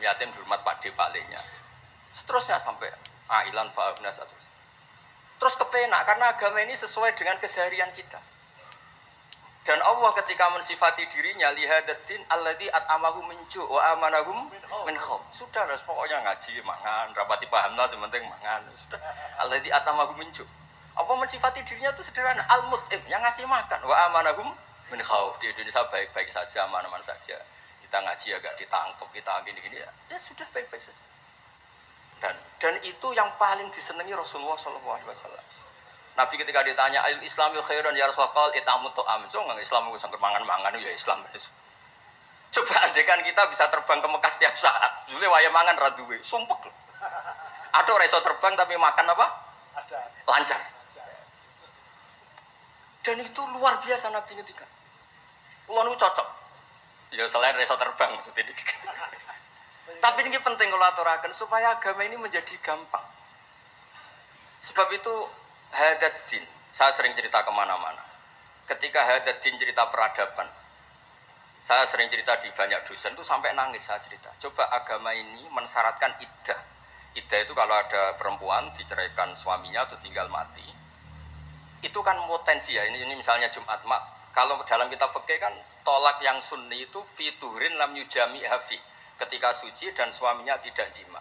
yatim dihormat Pak D palingnya. Seterusnya sampai ailan fa'abna terus. Terus kepenak karena agama ini sesuai dengan keseharian kita. Dan Allah ketika mensifati dirinya lihadatin alladzi at'amahum min ju' wa amanahum min khauf. Sudah lah pokoknya ngaji mangan, rapati paham lah sementing mangan. Sudah alladzi at'amahum min ju'. Allah mensifati dirinya itu sederhana, al-mut'im yang ngasih makan wa amanahum min khauf. Di Indonesia baik-baik saja, aman-aman saja. Kita ngaji agak ditangkap, kita gini-gini ya sudah baik-baik saja. Dan itu yang paling disenangi Rasulullah SAW. Nabi ketika ditanya ayat Islami khairan ya Rasulullah itamut to'am. So nggak Islam itu sangker mangan-mangan ya Islam. Coba andekan kita bisa terbang ke Mekah setiap saat. Dulu waya mangan raduwe, sumpek. Ada orang iso terbang tapi makan apa? Ada. Lancar. Dan itu luar biasa Nabi ketika. Pulau itu cocok. Ya selain iso terbang maksudnya. Tapi ini penting kalau aturakan supaya agama ini menjadi gampang. Sebab itu Hadaddin, saya sering cerita kemana-mana. Ketika Hadaddin cerita peradaban, saya sering cerita di banyak dosen itu sampai nangis saya cerita. Coba agama ini mensyaratkan iddah. Iddah itu kalau ada perempuan diceraikan suaminya atau tinggal mati, itu kan potensi ya. Ini misalnya Jumat mak. Kalau dalam kitab fikih kan tolak yang sunni itu fiturin lam yujami hafi, ketika suci dan suaminya tidak jima.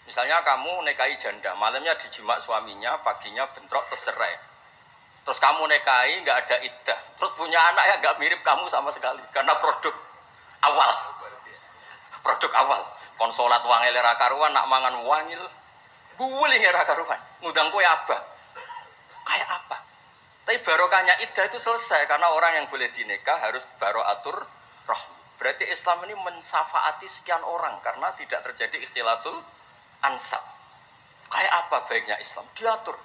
Misalnya kamu nikahi janda, malamnya dijimak suaminya, paginya bentrok terus cerai. Terus kamu nikahi nggak ada iddah, terus punya anak yang nggak mirip kamu sama sekali, karena produk awal. Produk awal. Konsolat wangil era karuan, nak mangan wangil, buling era karuan, ngundang kue abah. Kayak apa? Tapi barokahnya iddah itu selesai karena orang yang boleh dinikah harus baroatur rahmi. Berarti Islam ini mensafaati sekian orang karena tidak terjadi ikhtilatul ansab. Kayak apa baiknya Islam? Diatur.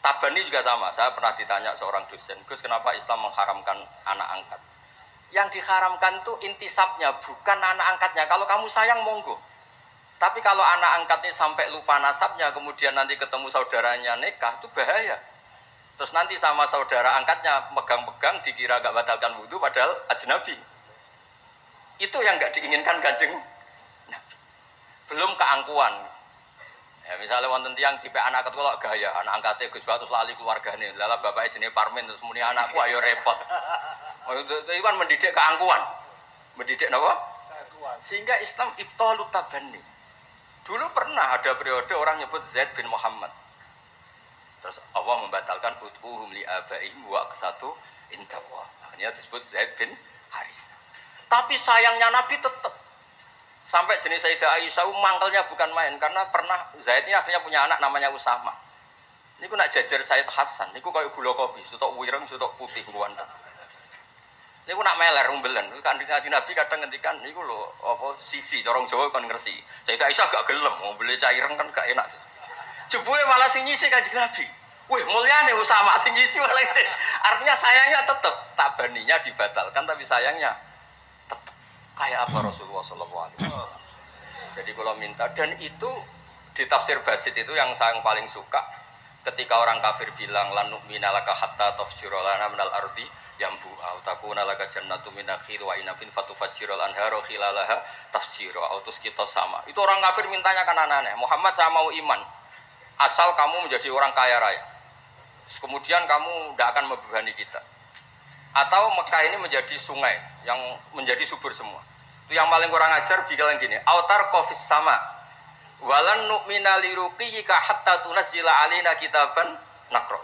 Tabani juga sama. Saya pernah ditanya seorang dosen, Gus kenapa Islam mengharamkan anak angkat? Yang diharamkan itu intisabnya, bukan anak angkatnya. Kalau kamu sayang monggo. Tapi kalau anak angkatnya sampai lupa nasabnya, kemudian nanti ketemu saudaranya nikah, itu bahaya. Terus nanti sama saudara angkatnya pegang-pegang dikira gak batalkan wudhu padahal ajnabi. Itu yang gak diinginkan Kanjeng Nabi. Belum keangkuhan. Ya misalnya wonten tiyang tipe anak angkat kok gaya, anak angkatnya Gus terus lali keluargane. Lala bapaknya jenenge Parmin terus muni anakku ayo repot. Itu kan mendidik keangkuhan. Mendidik napa? Keangkuhan. Sehingga Islam ibtalut tabanni. Dulu pernah ada periode orang nyebut Zaid bin Muhammad. Terus Allah membatalkan utquhum li abaihim wa aqsatu indallah. Akhirnya disebut Zaid bin Haris. Tapi sayangnya Nabi tetap sampai jenis Sayyidah Aisyah mangkelnya bukan main karena pernah Zaid ini akhirnya punya anak namanya Usama. Niku nak jajar Sayyid Hasan, niku kayak gula kopi, sutok wireng, sutok putih luwanta. Niku nak meler umbelen, kanjeng Nabi kadang ngendikan niku lho apa sisi corong Jawa kon ngersi. Sayyidah Aisyah gak gelem, ngombele cah ireng kan gak enak. Jebule malah sing nyisi Kanjeng Nabi. Wih, mulyane Usama sing nyisi malah. Artinya sayangnya tetap tabaninya dibatalkan tapi sayangnya tetap. Kayak apa Rasulullah SAW. Jadi kalau minta, dan itu di tafsir Basit itu yang saya paling suka ketika orang kafir bilang lan nu'mina laka hatta tafjura lana minal ardi yambu'a takuna laka jannatu min nakhil wa inabin fatufajjirul anharu khilalaha tafjira autus kita sama. Itu orang kafir mintanya kan aneh-aneh. Muhammad saya mau iman asal kamu menjadi orang kaya raya. Kemudian kamu tidak akan membebani kita. Atau Mekah ini menjadi sungai yang menjadi subur semua. Itu yang paling kurang ajar bilang gini, autar kofis sama walan nu'mina liruqiyika hatta tunazzila alina kitaban nakro.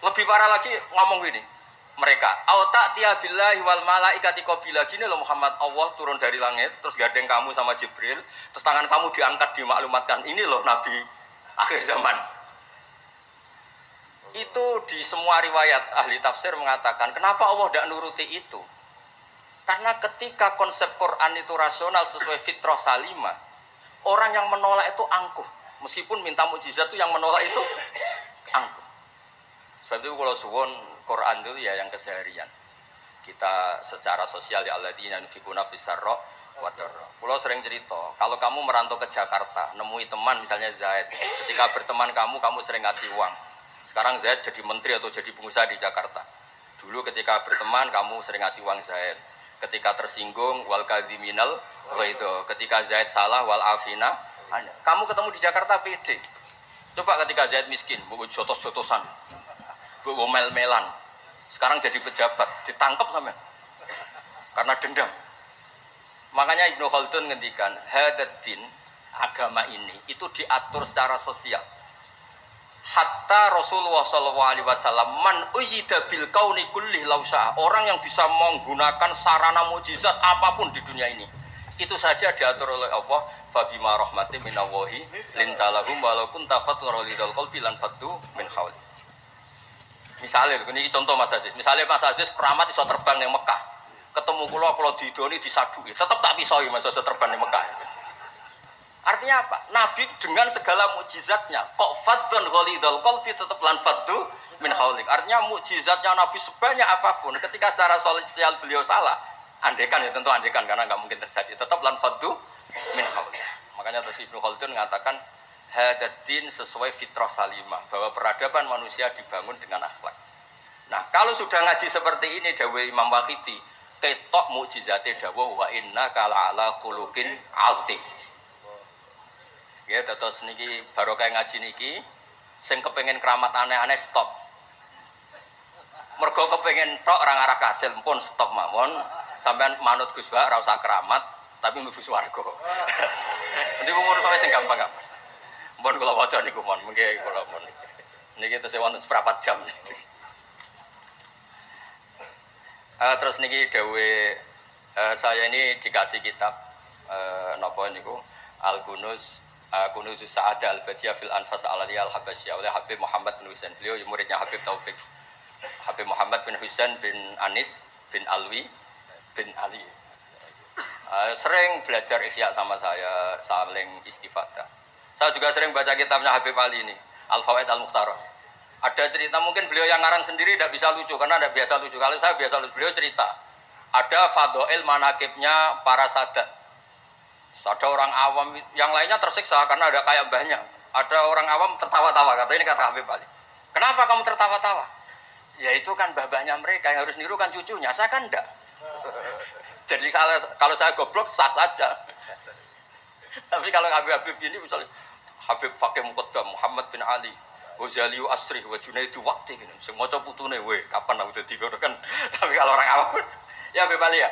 Lebih parah lagi ngomong gini mereka, auta tiabillahi wal malaikati qabila gini loh Muhammad, Allah turun dari langit terus gandeng kamu sama Jibril terus tangan kamu diangkat dimaklumatkan ini loh Nabi akhir zaman. Itu di semua riwayat ahli tafsir mengatakan kenapa Allah tidak nuruti itu? Karena ketika konsep Quran itu rasional sesuai fitrah salimah, orang yang menolak itu angkuh. Meskipun minta mukjizat itu yang menolak itu angkuh. Sebab itu kalau suwon Quran itu ya yang keseharian. Kita secara sosial ya alladzina yunfiquna fis-sarra wa dharra. Kalau sering cerita, kalau kamu merantau ke Jakarta, nemui teman misalnya Zaid, ketika berteman kamu sering ngasih uang. Sekarang Zaid jadi menteri atau jadi pengusaha di Jakarta. Dulu ketika berteman kamu sering ngasih uang Zaid. Ketika tersinggung wal kadhiminal Oh itu, ketika Zaid salah wal afina, kamu ketemu di Jakarta pede. Coba ketika Zaid miskin, buku jotos-jotosan, buku mel-melan. Sekarang jadi pejabat, ditangkap sama karena dendam. Makanya Ibnu Khaldun ngendikan, hadatin agama ini itu diatur secara sosial. Hatta Rasulullah SAW man uyyida bil kauni kullih lausah, orang yang bisa menggunakan sarana mukjizat apapun di dunia ini itu saja diatur oleh Allah. Fabima rahmatin minallahi lintalahum walau kunta fatrulidal qalbi lan fatu min hauli. Misalnya ini contoh Mas Aziz, misalnya Mas Aziz keramat iso terbang yang Mekah, ketemu kula didoni disadui tetap tak bisa Mas Aziz terbang yang Mekah. Artinya apa? Nabi dengan segala mukjizatnya kok fadun ghalidul qalbi tetap lan faddu min haulik. Artinya mukjizatnya Nabi sebanyak apapun ketika secara sosial beliau salah, andekan ya tentu andekan karena nggak mungkin terjadi, tetap lan faddu min haulik. Makanya terus Ibnu Khaldun mengatakan hadatin sesuai fitrah salimah, bahwa peradaban manusia dibangun dengan akhlak. Nah, kalau sudah ngaji seperti ini dawuh Imam Waqidi, ketok mukjizate dawuh wa inna kala ala khuluqin azim. Ya, terus niki barokah ngaji niki, sing kepengen keramat aneh-aneh stop. Mergo kepengen tok orang arah kasil pun stop mawon. Sampean manut Gus Ba ora usah keramat, tapi mlebu swarga. Niku umur sampe sing gampang apa? Mun kula waca niku mon, mengke kula mon. Niki tesih wonten seprapat jam. Terus niki dawuh saya ini dikasih kitab napa niku Al-Kunuz Kunuzus Sa'adah Al-Badiyah fil Anfas Al-Aliyah Al-Habasyah oleh Habib Muhammad bin Husain. Beliau muridnya Habib Taufik. Habib Muhammad bin Husain bin Anis bin Alwi bin Ali. Sering belajar Ihya sama saya, saling istifadah. Saya juga sering baca kitabnya Habib Ali ini, Al-Fawaid Al-Mukhtarah. Ada cerita, mungkin beliau yang ngarang sendiri tidak bisa lucu karena tidak biasa lucu. Kalau saya biasa lucu, beliau cerita ada fadhail manakibnya para sadat. Ada orang awam yang lainnya tersiksa karena ada kayak mbahnya. Ada orang awam tertawa-tawa, kata ini kata Habib Ali. Kenapa kamu tertawa-tawa? Ya itu kan mbah-mbahnya mereka yang harus niru kan cucunya, saya kan enggak. Jadi kalau saya goblok sah saja. Tapi kalau Habib gini misalnya Habib Fakih Muqaddam, Muhammad bin Ali, Ghazali Asri, wa Junaidu Waqti gini. Semua putune we, kapan aku dadi kan. Tapi kalau orang awam ya Habib Ali ya